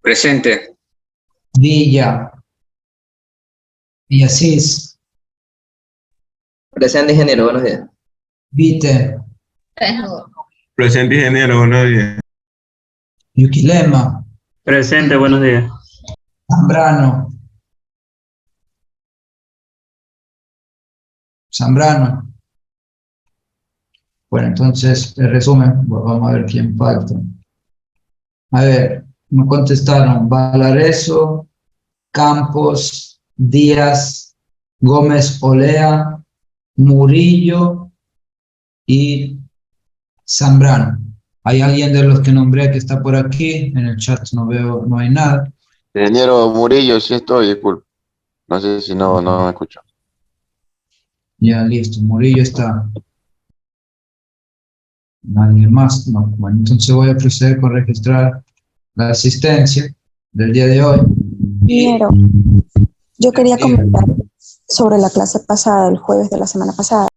Presente. Villa, Villasís, Presente, ingeniero. Buenos días. Vite, Presente, ingeniero. Buenos días. Yuquilema, Presente, buenos días. Zambrano, Zambrano. Bueno, entonces, el resumen, vamos a ver quién falta. A ver, me contestaron Valareso, Campos, Díaz, Gómez Olea, Murillo y Zambrano. ¿Hay alguien de los que nombré que está por aquí? En el chat no veo, no hay nada. Ingeniero Murillo, sí estoy, disculpe. No sé si no me escucho. Ya, listo, Murillo está. Nadie más, no. Bueno, entonces voy a proceder con registrar la asistencia del día de hoy. Ingeniero, yo quería comentar sobre la clase pasada, el jueves de la semana pasada.